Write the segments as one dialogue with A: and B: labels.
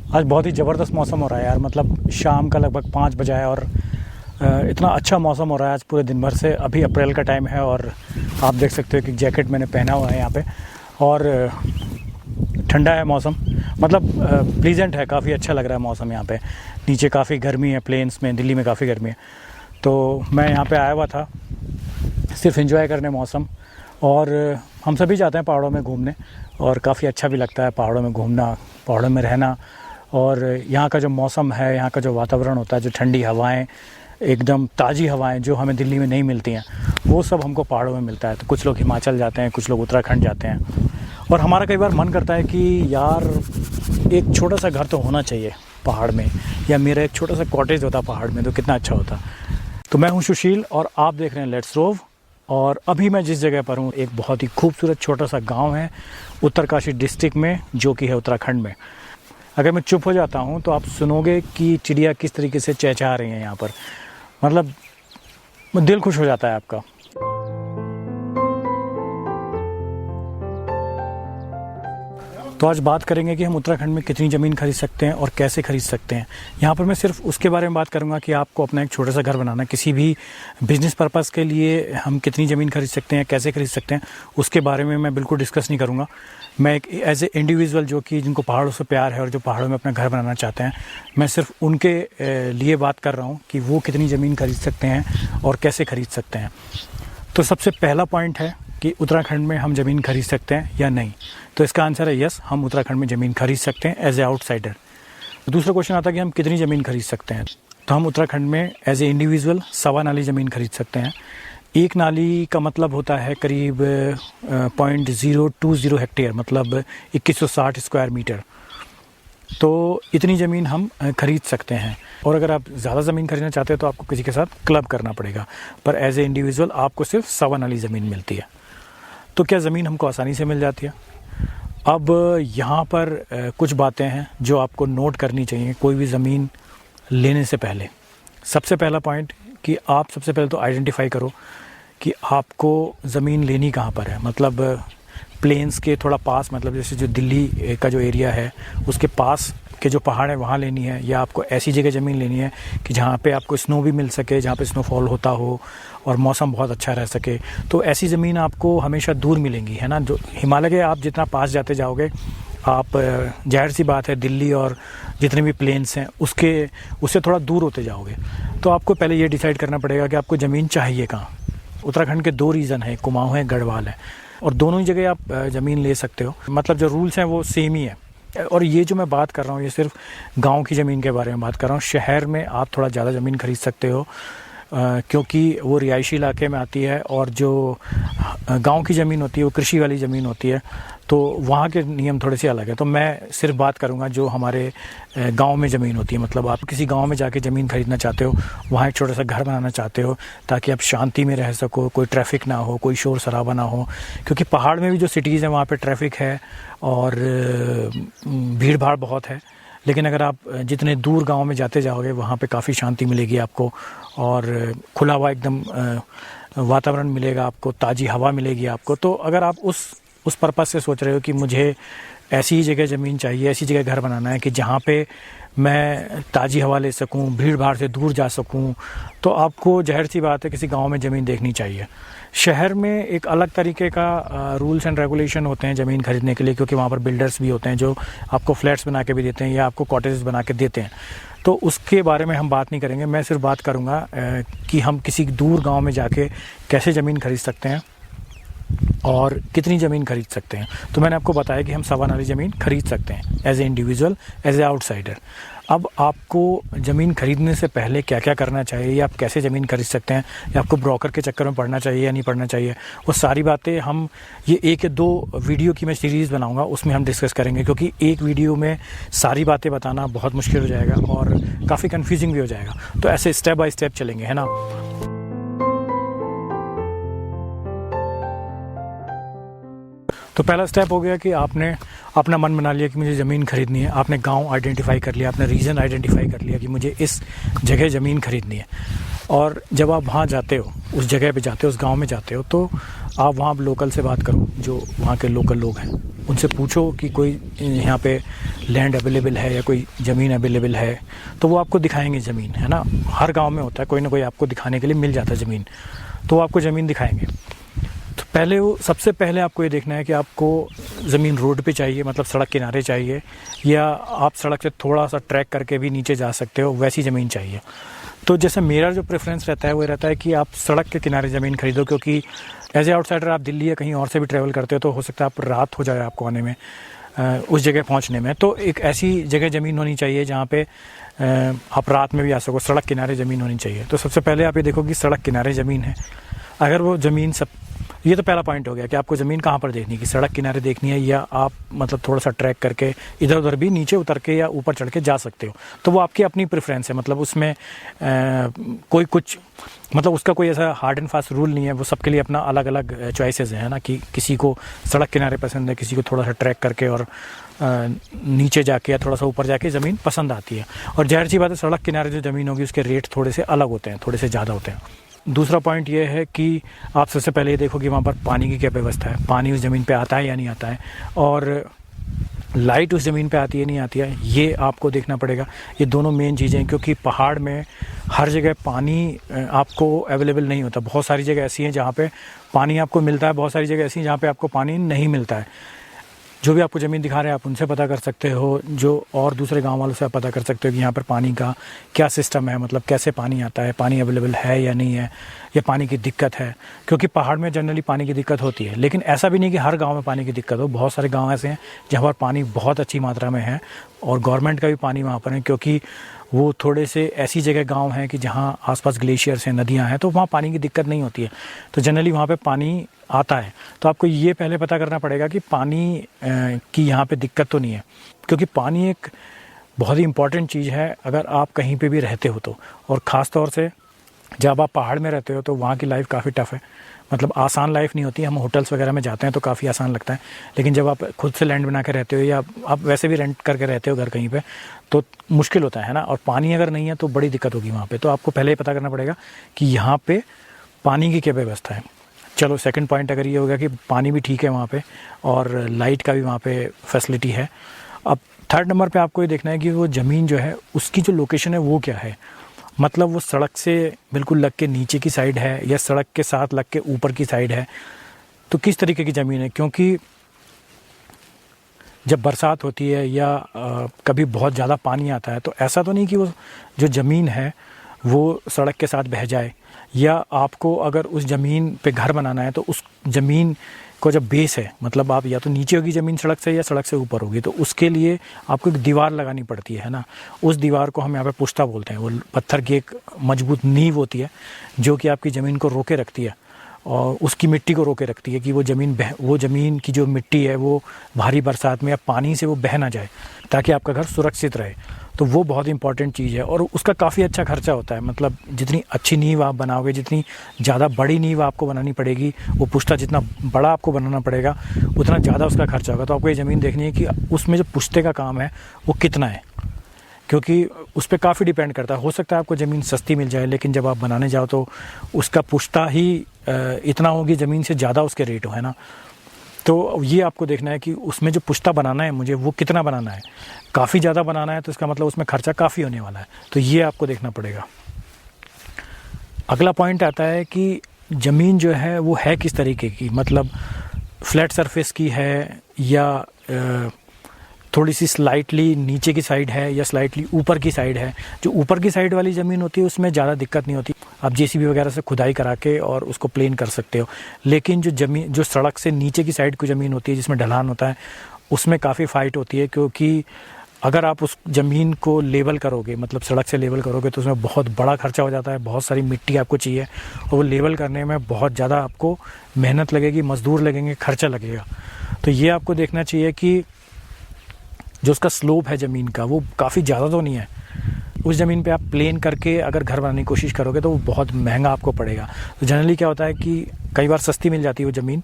A: आज बहुत ही ज़बरदस्त मौसम हो रहा है यार। मतलब शाम का लगभग 5 बजा है और इतना अच्छा मौसम हो रहा है आज पूरे दिन भर से। अभी अप्रैल का टाइम है और आप देख सकते हो कि जैकेट मैंने पहना हुआ है यहाँ पे और ठंडा है मौसम। मतलब प्लीजेंट है, काफ़ी अच्छा लग रहा है मौसम यहाँ पे। नीचे काफ़ी गर्मी है, प्लेन्स में, दिल्ली में काफ़ी गर्मी है। तो मैं यहाँ पे आया हुआ था सिर्फ एंजॉय करने मौसम। और हम सभी जाते हैं पहाड़ों में घूमने और काफ़ी अच्छा भी लगता है पहाड़ों में घूमना, पहाड़ों में रहना। और यहाँ का जो मौसम है, यहाँ का जो वातावरण होता है, जो ठंडी हवाएं, एकदम ताज़ी हवाएं जो हमें दिल्ली में नहीं मिलती हैं, वो सब हमको पहाड़ों में मिलता है। तो कुछ लोग हिमाचल जाते हैं, कुछ लोग उत्तराखंड जाते हैं। और हमारा कई बार मन करता है कि यार एक छोटा सा घर तो होना चाहिए पहाड़ में, या मेरा एक छोटा सा कॉटेज होता पहाड़ में तो कितना अच्छा होता। तो मैं हूँ सुशील और आप देख रहे हैं लेट्स रोव। और अभी मैं जिस जगह पर हूँ एक बहुत ही खूबसूरत छोटा सा गांव है उत्तरकाशी डिस्ट्रिक्ट में, जो कि है उत्तराखंड में। अगर मैं चुप हो जाता हूँ तो आप सुनोगे कि चिड़िया किस तरीके से चहचहा रही हैं यहाँ पर। मतलब दिल खुश हो जाता है आपका। तो आज बात करेंगे कि हम उत्तराखंड में कितनी ज़मीन खरीद सकते हैं और कैसे खरीद सकते हैं। यहाँ पर मैं सिर्फ उसके बारे में बात करूँगा कि आपको अपना एक छोटा सा घर बनाना, किसी भी बिज़नेस पर्पज़ के लिए हम कितनी ज़मीन खरीद सकते हैं, कैसे खरीद सकते हैं, उसके बारे में मैं बिल्कुल डिस्कस नहीं करूँगा। मैं एक एज ए इंडिविजुअल जो कि जिनको पहाड़ों से प्यार है और जो पहाड़ों में अपना घर बनाना चाहते हैं, मैं सिर्फ उनके लिए बात कर रहा हूँ कि वो कितनी ज़मीन खरीद सकते हैं और कैसे खरीद सकते हैं। तो सबसे पहला पॉइंट है कि उत्तराखंड में हम ज़मीन खरीद सकते हैं या नहीं। तो इसका आंसर है यस, हम उत्तराखंड में ज़मीन खरीद सकते हैं एज ए आउटसाइडर। दूसरा क्वेश्चन आता है कि हम कितनी ज़मीन खरीद सकते हैं। तो हम उत्तराखंड में एज ए इंडिविजुअल 1.25 नाली ज़मीन खरीद सकते हैं। एक नाली का मतलब होता है करीब 0.020 हेक्टेयर, मतलब 2160 स्क्वायर मीटर। तो इतनी ज़मीन हम खरीद सकते हैं। और अगर आप ज़्यादा ज़मीन खरीदना चाहते हैं तो आपको किसी के साथ क्लब करना पड़ेगा, पर एज ए इंडिविजुअल आपको सिर्फ 1.25 नाली ज़मीन मिलती है। तो क्या ज़मीन हमको आसानी से मिल जाती है? अब यहाँ पर कुछ बातें हैं जो आपको नोट करनी चाहिए कोई भी ज़मीन लेने से पहले। सबसे पहला पॉइंट कि आप सबसे पहले तो आइडेंटिफाई करो कि आपको ज़मीन लेनी कहाँ पर है। मतलब प्लेन्स के थोड़ा पास, मतलब जैसे जो दिल्ली का जो एरिया है उसके पास के जो पहाड़ है वहाँ लेनी है, या आपको ऐसी जगह ज़मीन लेनी है कि जहाँ पे आपको स्नो भी मिल सके, जहाँ पे स्नोफॉल होता हो और मौसम बहुत अच्छा रह सके। तो ऐसी ज़मीन आपको हमेशा दूर मिलेंगी, है ना। जो हिमालय के आप जितना पास जाते जाओगे, आप जाहिर सी बात है दिल्ली और जितने भी प्लेन्स हैं उससे थोड़ा दूर होते जाओगे। तो आपको पहले ये डिसाइड करना पड़ेगा कि आपको ज़मीन चाहिए कहाँ। उत्तराखंड के 2 रीज़न है, कुमाऊँ है, गढ़वाल है, और दोनों ही जगह आप ज़मीन ले सकते हो। मतलब जो रूल्स हैं वो सेम ही है। और ये जो मैं बात कर रहा हूँ ये सिर्फ गांव की ज़मीन के बारे में बात कर रहा हूँ। शहर में आप थोड़ा ज़्यादा ज़मीन खरीद सकते हो क्योंकि वो रिहायशी इलाके में आती है, और जो गांव की ज़मीन होती है वो कृषि वाली ज़मीन होती है, तो वहाँ के नियम थोड़े से अलग है। तो मैं सिर्फ बात करूँगा जो हमारे गांव में ज़मीन होती है। मतलब आप किसी गांव में जाके ज़मीन खरीदना चाहते हो, वहाँ एक छोटा सा घर बनाना चाहते हो ताकि आप शांति में रह सको, कोई ट्रैफिक ना हो, कोई शोर शराबा ना हो। क्योंकि पहाड़ में भी जो सिटीज़ हैं वहाँ पे ट्रैफिक है और भीड़ भाड़ बहुत है। लेकिन अगर आप जितने दूर गांव में जाते जाओगे वहाँ पे काफ़ी शांति मिलेगी आपको, और खुला हुआ एकदम वातावरण मिलेगा आपको, ताज़ी हवा मिलेगी आपको। तो अगर आप उस पर्पज़ से सोच रहे हो कि मुझे ऐसी ही जगह ज़मीन चाहिए, ऐसी जगह घर बनाना है कि जहाँ पे मैं ताज़ी हवा ले सकूँ, भीड़ भाड़ से दूर जा सकूँ, तो आपको जाहिर सी बात है किसी गांव में ज़मीन देखनी चाहिए। शहर में एक अलग तरीके का रूल्स एंड रेगुलेशन होते हैं ज़मीन खरीदने के लिए, क्योंकि वहाँ पर बिल्डर्स भी होते हैं जो आपको फ्लैट्स बना के भी देते हैं या आपको कॉटेजेस बना के देते हैं। तो उसके बारे में हम बात नहीं करेंगे। मैं सिर्फ बात करूँगा कि हम किसी दूर गाँव में जाके कैसे ज़मीन खरीद सकते हैं और कितनी ज़मीन खरीद सकते हैं। तो मैंने आपको बताया कि हम 1.25 नाली ज़मीन खरीद सकते हैं as a individual, as a outsider. अब आपको ज़मीन खरीदने से पहले क्या क्या करना चाहिए, या आप कैसे ज़मीन खरीद सकते हैं, या आपको ब्रोकर के चक्कर में पड़ना चाहिए या नहीं पड़ना चाहिए, वो सारी बातें हम ये 1 या 2 वीडियो की मैं सीरीज़ बनाऊंगा, उसमें हम डिस्कस करेंगे। क्योंकि एक वीडियो में सारी बातें बताना बहुत मुश्किल हो जाएगा और काफ़ी कन्फ्यूजिंग भी हो जाएगा। तो ऐसे स्टेप बाय स्टेप चलेंगे, है ना। तो पहला स्टेप हो गया कि आपने अपना मन बना लिया कि मुझे ज़मीन खरीदनी है। आपने गांव आइडेंटिफाई कर लिया, आपने रीजन आइडेंटिफाई कर लिया कि मुझे इस जगह ज़मीन खरीदनी है। और जब आप वहाँ जाते हो, उस जगह पे जाते हो, उस गांव में जाते हो, तो आप वहाँ लोकल से बात करो, जो वहाँ के लोकल लोग हैं, उनसे पूछो कि कोई यहाँ पे लैंड अवेलेबल है या कोई ज़मीन अवेलेबल है, तो वो आपको दिखाएंगे ज़मीन, है ना। हर गांव में होता है, कोई ना कोई आपको दिखाने के लिए मिल जाता है ज़मीन, तो वो आपको ज़मीन दिखाएंगे। तो पहले वो सबसे पहले आपको ये देखना है कि आपको ज़मीन रोड पे चाहिए, मतलब सड़क किनारे चाहिए, या आप सड़क से थोड़ा सा ट्रैक करके भी नीचे जा सकते हो, वैसी ज़मीन चाहिए। तो जैसे मेरा जो प्रेफरेंस रहता है वो रहता है कि आप सड़क के किनारे ज़मीन खरीदो, क्योंकि एज ए आउटसाइडर आप दिल्ली या कहीं और से भी ट्रैवल करते हो तो हो सकता है आप रात हो जाए आपको आने में, उस जगह पहुंचने में। तो एक ऐसी जगह ज़मीन होनी चाहिए जहाँ पे आप रात में भी आ सको, सड़क किनारे ज़मीन होनी चाहिए। तो सबसे पहले आप ये देखो कि सड़क किनारे ज़मीन है। अगर वो ज़मीन ये तो पहला पॉइंट हो गया कि आपको ज़मीन कहाँ पर देखनी है, कि सड़क किनारे देखनी है या आप मतलब थोड़ा सा ट्रैक करके इधर उधर भी नीचे उतर के या ऊपर चढ़ के जा सकते हो। तो वो आपकी अपनी प्रेफरेंस है, मतलब उसमें कोई कुछ मतलब उसका कोई ऐसा हार्ड एंड फास्ट रूल नहीं है, वो सबके लिए अपना अलग अलग चॉइसेस है ना, कि किसी को सड़क किनारे पसंद है, किसी को थोड़ा सा ट्रैक करके और नीचे जाके या थोड़ा सा ऊपर जाके ज़मीन पसंद आती है। और जाहिर सी बात है सड़क किनारे जो ज़मीन होगी उसके रेट थोड़े से अलग होते हैं, थोड़े से ज़्यादा होते हैं। दूसरा पॉइंट ये है कि आप सबसे पहले ये देखो कि वहाँ पर पानी की क्या व्यवस्था है, पानी उस ज़मीन पे आता है या नहीं आता है, और लाइट उस ज़मीन पे आती है नहीं आती है, ये आपको देखना पड़ेगा। ये दोनों मेन चीज़ें हैं, क्योंकि पहाड़ में हर जगह पानी आपको अवेलेबल नहीं होता। बहुत सारी जगह ऐसी हैं जहाँ पे पानी आपको मिलता है, बहुत सारी जगह ऐसी हैं जहाँ पे आपको पानी नहीं मिलता है। जो भी आपको ज़मीन दिखा रहे हैं आप उनसे पता कर सकते हो, जो और दूसरे गांव वालों से आप पता कर सकते हो कि यहाँ पर पानी का क्या सिस्टम है, मतलब कैसे पानी आता है, पानी अवेलेबल है या नहीं है, या पानी की दिक्कत है। क्योंकि पहाड़ में जनरली पानी की दिक्कत होती है, लेकिन ऐसा भी नहीं कि हर गांव में पानी की दिक्कत हो। बहुत सारे गांव ऐसे हैं जहाँ पर पानी बहुत अच्छी मात्रा में है और गवर्नमेंट का भी पानी वहाँ पर है, क्योंकि वो थोड़े से ऐसी जगह गांव हैं कि जहाँ आसपास ग्लेशियर्स हैं, नदियाँ हैं, तो वहाँ पानी की दिक्कत नहीं होती है। तो जनरली वहाँ पे पानी आता है। तो आपको ये पहले पता करना पड़ेगा कि पानी की यहाँ पे दिक्कत तो नहीं है, क्योंकि पानी एक बहुत ही इम्पॉर्टेंट चीज़ है अगर आप कहीं पे भी रहते हो तो। और ख़ास तौर से जब आप पहाड़ में रहते हो तो वहाँ की लाइफ काफ़ी टफ़ है, मतलब आसान लाइफ नहीं होती। हम होटल्स वगैरह में जाते हैं तो काफ़ी आसान लगता है, लेकिन जब आप खुद से लैंड बना के रहते हो या आप वैसे भी रेंट करके रहते हो घर कहीं पे, तो मुश्किल होता है ना। और पानी अगर नहीं है तो बड़ी दिक्कत होगी वहाँ पे। तो आपको पहले ही पता करना पड़ेगा कि यहाँ पे पानी की क्या व्यवस्था है। चलो सेकंड पॉइंट अगर ये हो गया कि पानी भी ठीक है वहाँ पे और लाइट का भी वहाँ पे फैसिलिटी है। अब थर्ड नंबर पे आपको ये देखना है कि वो ज़मीन जो है उसकी जो लोकेशन है वो क्या है, मतलब वो सड़क से बिल्कुल लग के नीचे की साइड है या सड़क के साथ लग के ऊपर की साइड है, तो किस तरीके की ज़मीन है। क्योंकि जब बरसात होती है या कभी बहुत ज़्यादा पानी आता है तो ऐसा तो नहीं कि वो जो ज़मीन है वो सड़क के साथ बह जाए, या आपको अगर उस ज़मीन पे घर बनाना है तो उस ज़मीन को जब बेस है, मतलब आप या तो नीचे होगी ज़मीन सड़क से या सड़क से ऊपर होगी, तो उसके लिए आपको एक दीवार लगानी पड़ती है ना। उस दीवार को हम यहाँ पे पुश्ता बोलते हैं। वो पत्थर की एक मजबूत नींव होती है जो कि आपकी ज़मीन को रोके रखती है और उसकी मिट्टी को रोके रखती है कि वो ज़मीन की जो मिट्टी है वो भारी बरसात में या पानी से वो बह ना जाए, ताकि आपका घर सुरक्षित रहे। तो वो बहुत इंपॉर्टेंट चीज़ है और उसका काफ़ी अच्छा खर्चा होता है। मतलब जितनी अच्छी नींव आप बनाओगे, जितनी ज़्यादा बड़ी नींव आपको बनानी पड़ेगी, वो पुश्ता जितना बड़ा आपको बनाना पड़ेगा उतना ज़्यादा उसका खर्चा होगा। तो आपको ये ज़मीन देखनी है कि उसमें जो पुश्ते का काम है वो कितना है, क्योंकि उस पर काफ़ी डिपेंड करता है। हो सकता है आपको ज़मीन सस्ती मिल जाए, लेकिन जब आप बनाने जाओ तो उसका पुश्ता ही इतना होगी ज़मीन से ज़्यादा उसके रेट हो, है ना। तो ये आपको देखना है कि उसमें जो पुश्ता बनाना है मुझे वो कितना बनाना है। काफ़ी ज़्यादा बनाना है तो इसका मतलब उसमें खर्चा काफ़ी होने वाला है, तो ये आपको देखना पड़ेगा। अगला पॉइंट आता है कि ज़मीन जो है वो है किस तरीके की, मतलब फ्लैट सरफेस की है या थोड़ी सी स्लाइटली नीचे की साइड है या स्लाइटली ऊपर की साइड है। जो ऊपर की साइड वाली ज़मीन होती है उसमें ज़्यादा दिक्कत नहीं होती, आप जेसीबी वगैरह से खुदाई करा के और उसको प्लेन कर सकते हो। लेकिन जो सड़क से नीचे की साइड की ज़मीन होती है जिसमें ढलान होता है, उसमें काफ़ी फ़ाइट होती है, क्योंकि अगर आप उस ज़मीन को लेवल करोगे, मतलब सड़क से लेवल करोगे, तो उसमें बहुत बड़ा खर्चा हो जाता है। बहुत सारी मिट्टी आपको चाहिए और वो लेवल करने में बहुत ज़्यादा आपको मेहनत लगेगी, मज़दूर लगेंगे, खर्चा लगेगा। तो ये आपको देखना चाहिए कि जो उसका स्लोप है ज़मीन का वो काफ़ी ज़्यादा तो नहीं है। उस ज़मीन पे आप प्लेन करके अगर घर बनाने की कोशिश करोगे तो वो बहुत महंगा आपको पड़ेगा। तो जनरली क्या होता है कि कई बार सस्ती मिल जाती है वो ज़मीन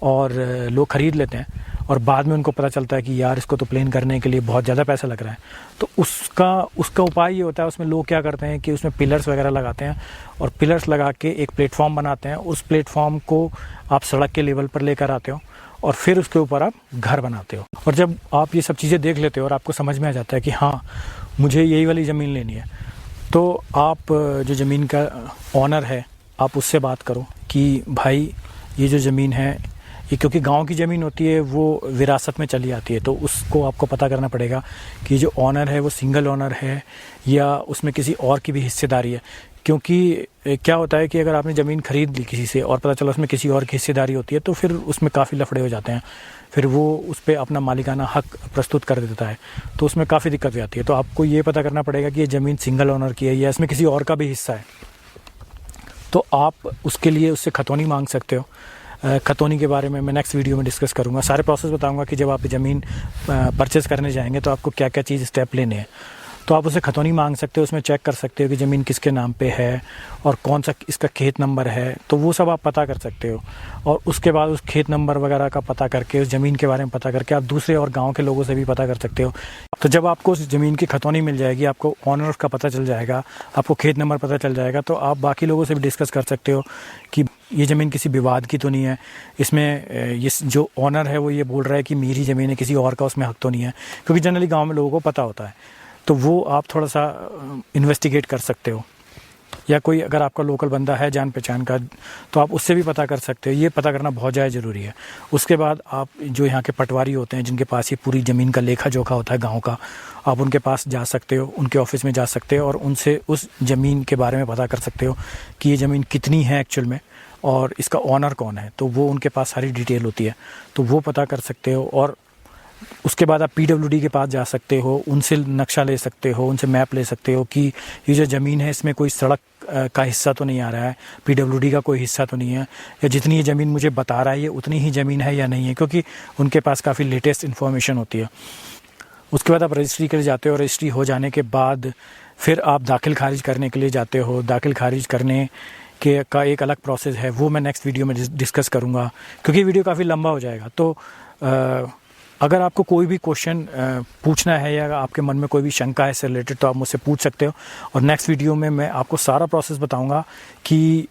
A: और लोग ख़रीद लेते हैं और बाद में उनको पता चलता है कि यार इसको तो प्लेन करने के लिए बहुत ज़्यादा पैसा लग रहा है। तो उसका उपाय ये होता है, उसमें लोग क्या करते हैं कि उसमें पिलर्स वगैरह लगाते हैं और पिलर्स लगा के एक प्लेटफॉर्म बनाते हैं। उस प्लेटफॉर्म को आप सड़क के लेवल पर लेकर आते हो और फिर उसके ऊपर आप घर बनाते हो। और जब आप ये सब चीज़ें देख लेते हो और आपको समझ में आ जाता है कि हाँ मुझे यही वाली ज़मीन लेनी है, तो आप जो ज़मीन का ऑनर है आप उससे बात करो कि भाई ये जो ज़मीन है ये, क्योंकि गांव की ज़मीन होती है वो विरासत में चली आती है, तो उसको आपको पता करना पड़ेगा कि जो ऑनर है वो सिंगल ऑनर है या उसमें किसी और की भी हिस्सेदारी है। क्योंकि क्या होता है कि अगर आपने ज़मीन खरीद ली किसी से और पता चला उसमें किसी और की हिस्सेदारी होती है तो फिर उसमें काफ़ी लफड़े हो जाते हैं, फिर वो उस पर अपना मालिकाना हक प्रस्तुत कर देता है, तो उसमें काफ़ी दिक्कत आती है। तो आपको ये पता करना पड़ेगा कि ये ज़मीन सिंगल ऑनर की है या इसमें किसी और का भी हिस्सा है। तो आप उसके लिए उससे खतौनी मांग सकते हो। खतौनी के बारे में मैं नेक्स्ट वीडियो में डिस्कस करूँगा, सारे प्रोसेस बताऊँगा कि जब आप ज़मीन परचेज़ करने जाएंगे तो आपको क्या क्या चीज़ स्टेप लेने हैं। तो आप उसे खतौनी मांग सकते हो, उसमें चेक कर सकते हो कि ज़मीन किसके नाम पे है और कौन सा इसका खेत नंबर है, तो वो सब आप पता कर सकते हो। और उसके बाद उस खेत नंबर वगैरह का पता करके, उस ज़मीन के बारे में पता करके आप दूसरे और गांव के लोगों से भी पता कर सकते हो। तो जब आपको उस ज़मीन की खतौनी मिल जाएगी, आपको ऑनर का पता चल जाएगा, आपको खेत नंबर पता चल जाएगा, तो आप बाकी लोगों से भी डिस्कस कर सकते हो कि ये ज़मीन किसी विवाद की तो नहीं है, इसमें ये जो ऑनर है वो ये बोल रहा है कि मेरी ज़मीन है, किसी और का उसमें हक तो नहीं है। क्योंकि जनरली गाँव में लोगों को पता होता है, तो वो आप थोड़ा सा इन्वेस्टिगेट कर सकते हो। या कोई अगर आपका लोकल बंदा है जान पहचान का तो आप उससे भी पता कर सकते हो। ये पता करना बहुत ज़्यादा ज़रूरी है। उसके बाद आप जो यहाँ के पटवारी होते हैं जिनके पास ये पूरी ज़मीन का लेखा जोखा होता है गांव का, आप उनके पास जा सकते हो, उनके ऑफिस में जा सकते हो और उनसे उस ज़मीन के बारे में पता कर सकते हो कि ये ज़मीन कितनी है एक्चुअल में और इसका ऑनर कौन है। तो वो उनके पास सारी डिटेल होती है, तो वो पता कर सकते हो। और उसके बाद आप PWD के पास जा सकते हो, उनसे नक्शा ले सकते हो, उनसे मैप ले सकते हो कि ये जो ज़मीन है इसमें कोई सड़क का हिस्सा तो नहीं आ रहा है, PWD का कोई हिस्सा तो नहीं है, या जितनी ये ज़मीन मुझे बता रहा है ये उतनी ही ज़मीन है या नहीं है, क्योंकि उनके पास काफ़ी लेटेस्ट इन्फॉर्मेशन होती है। उसके बाद आप रजिस्ट्री के लिए जाते हो, रजिस्ट्री हो जाने के बाद फिर आप दाखिल खारिज करने के लिए जाते हो। दाखिल खारिज करने के का एक अलग प्रोसेस है, वो मैं नेक्स्ट वीडियो में डिस्कस करूँगा, क्योंकि वीडियो काफ़ी लंबा हो जाएगा। तो अगर आपको कोई भी क्वेश्चन पूछना है या आपके मन में कोई भी शंका है इससे रिलेटेड तो आप मुझसे पूछ सकते हो, और नेक्स्ट वीडियो में मैं आपको सारा प्रोसेस बताऊंगा कि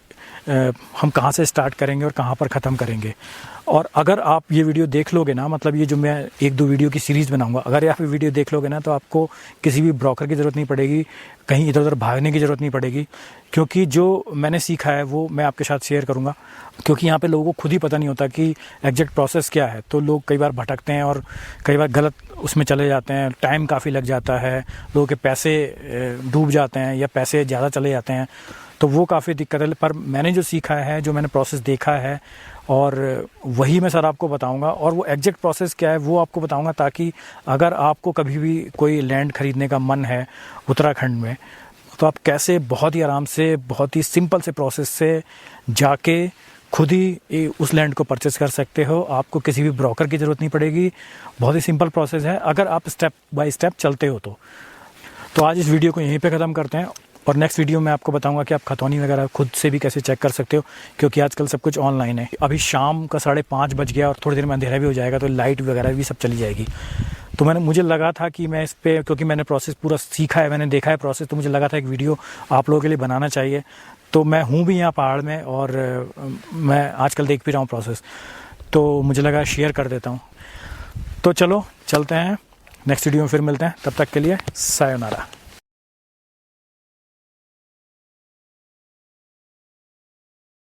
A: हम कहाँ से स्टार्ट करेंगे और कहाँ पर ख़त्म करेंगे। और अगर आप ये वीडियो देख लोगे ना, मतलब ये जो मैं 1-2 वीडियो की सीरीज़ बनाऊंगा, अगर आप ये वीडियो देख लोगे ना तो आपको किसी भी ब्रोकर की ज़रूरत नहीं पड़ेगी, कहीं इधर उधर भागने की ज़रूरत नहीं पड़ेगी, क्योंकि जो मैंने सीखा है वो मैं आपके साथ शेयर करूंगा। क्योंकि यहाँ पे लोगों को खुद ही पता नहीं होता कि एग्जैक्ट प्रोसेस क्या है, तो लोग कई बार भटकते हैं और कई बार गलत उसमें चले जाते हैं, टाइम काफ़ी लग जाता है, लोगों के पैसे डूब जाते हैं या पैसे ज़्यादा चले जाते हैं, तो वो काफ़ी दिक्कत है। पर मैंने जो सीखा है, जो मैंने प्रोसेस देखा है, और वही मैं सर आपको बताऊंगा, और वो एग्जैक्ट प्रोसेस क्या है वो आपको बताऊंगा, ताकि अगर आपको कभी भी कोई लैंड खरीदने का मन है उत्तराखंड में तो आप कैसे बहुत ही आराम से, बहुत ही सिंपल से प्रोसेस से जाके खुद ही उस लैंड को परचेस कर सकते हो। आपको किसी भी ब्रोकर की ज़रूरत नहीं पड़ेगी, बहुत ही सिंपल प्रोसेस है अगर आप स्टेप बाय स्टेप चलते हो तो आज इस वीडियो को यहीं पे ख़त्म करते हैं, और नेक्स्ट वीडियो में आपको बताऊंगा कि आप खतौनी वगैरह खुद से भी कैसे चेक कर सकते हो, क्योंकि आजकल सब कुछ ऑनलाइन है। अभी शाम का 5:30 बज गया और थोड़ी देर में अंधेरा भी हो जाएगा, तो लाइट वगैरह भी सब चली जाएगी। तो मुझे लगा था कि मैं इस पर, क्योंकि मैंने प्रोसेस पूरा सीखा है, मैंने देखा है प्रोसेस, तो मुझे लगा था एक वीडियो आप लोगों के लिए बनाना चाहिए। तो मैं हूँ भी यहाँ पहाड़ में और मैं आजकल देख भी रहा हूँ प्रोसेस, तो मुझे लगा शेयर कर देता हूँ। तो चलो चलते हैं, नेक्स्ट वीडियो में फिर मिलते हैं, तब तक के लिए सायोनारा।